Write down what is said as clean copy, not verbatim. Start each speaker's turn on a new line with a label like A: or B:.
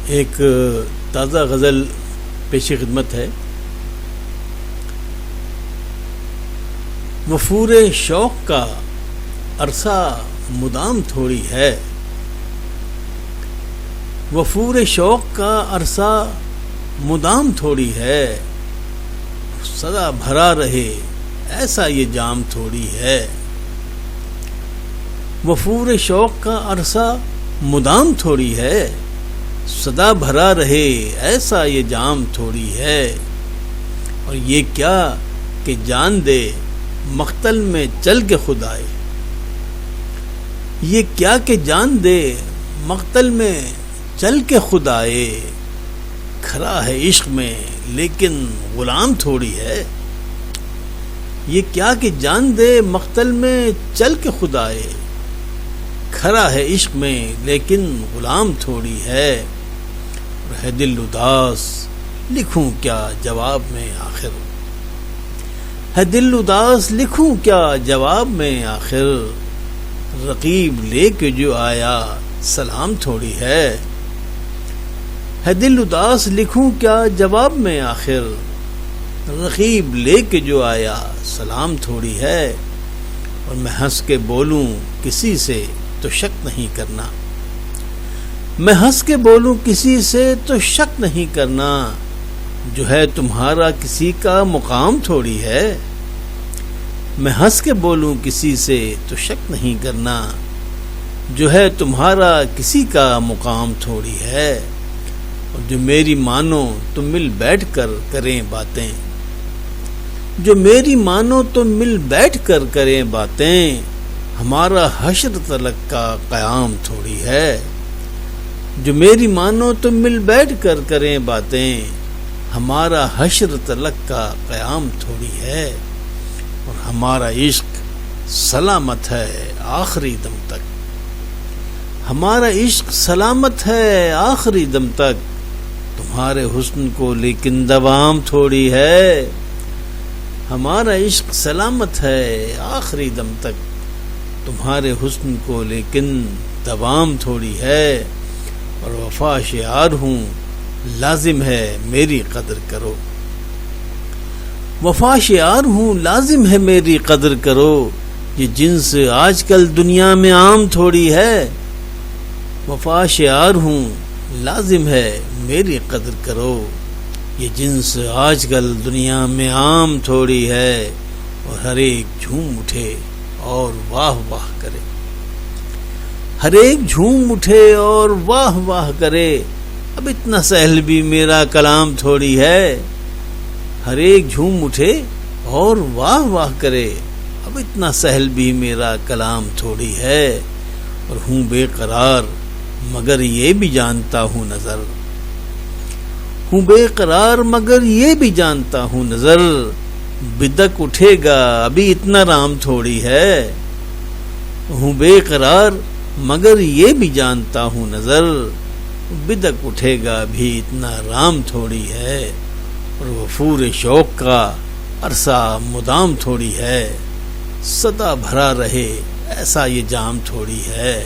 A: ایک تازہ غزل پیش خدمت ہے۔ وفور شوق کا عرصہ مدام تھوڑی ہے، وفور شوق کا عرصہ مدام تھوڑی ہے، سدا بھرا رہے ایسا یہ جام تھوڑی ہے۔ وفور شوق کا عرصہ مدام تھوڑی ہے، سدا بھرا رہے ایسا یہ جام تھوڑی ہے۔ اور یہ کیا کہ جان دے مقتل میں چل کے خود آئے، یہ کیا کہ جان دے مقتل میں چل کے خود آئے، کھڑا ہے عشق میں لیکن غلام تھوڑی ہے۔ یہ کیا کہ جان دے مقتل میں چل کے خود آئے، کھڑا ہے عشق میں لیکن غلام تھوڑی ہے۔ اور ہے دل اداس لکھوں کیا جواب میں آخر، ہے دل اداس لکھوں کیا جواب میں آخر، رقیب لے کے جو آیا سلام تھوڑی ہے۔ ہے دل اداس لکھوں کیا جواب میں آخر، رقیب لے کے جو آیا سلام تھوڑی ہے۔ اور میں ہنس کے بولوں کسی سے تو شک نہیں کرنا، میں ہنس کے بولوں کسی سے تو شک نہیں کرنا، جو ہے تمہارا کسی کا مقام تھوڑی ہے۔ میں ہنس کے بولوں کسی سے تو شک نہیں کرنا، جو ہے تمہارا کسی کا مقام تھوڑی ہے۔ اور جو میری مانو تو مل بیٹھ کر کریں باتیں، جو میری مانو تو مل بیٹھ کر کریں باتیں، ہمارا حشر تلک کا قیام تھوڑی ہے۔ جو میری مانو تو مل بیٹھ کر کریں باتیں، ہمارا حشر تلک کا قیام تھوڑی ہے۔ اور ہمارا عشق سلامت ہے آخری دم تک، ہمارا عشق سلامت ہے آخری دم تک، تمہارے حسن کو لیکن دوام تھوڑی ہے۔ ہمارا عشق سلامت ہے آخری دم تک، تمہارے حسن کو لیکن دوام تھوڑی ہے۔ اور وفا شعار ہوں لازم ہے میری قدر کرو، وفا شعار ہوں لازم ہے میری قدر کرو، یہ جنس آج کل دنیا میں عام تھوڑی ہے۔ وفا شعار ہوں لازم ہے میری قدر کرو، یہ جنس آج کل دنیا میں عام تھوڑی ہے۔ اور ہر ایک جھوم اٹھے اور واہ واہ کرے، ہر ایک جھوم اٹھے اور واہ واہ کرے، اب اتنا سہل بھی میرا کلام تھوڑی ہے۔ ہر ایک جھوم اٹھے اور واہ واہ کرے، اب اتنا سہل بھی میرا کلام تھوڑی ہے۔ اور ہوں بے قرار مگر یہ بھی جانتا ہوں نظر، ہوں بے قرار مگر یہ بھی جانتا ہوں نظر، بدک اٹھے گا ابھی اتنا رام تھوڑی ہے۔ ہوں بے قرار مگر یہ بھی جانتا ہوں نظر، بدک اٹھے گا ابھی اتنا رام تھوڑی ہے۔ اور وفور شوق کا عرصہ مدام تھوڑی ہے، سدا بھرا رہے ایسا یہ جام تھوڑی ہے۔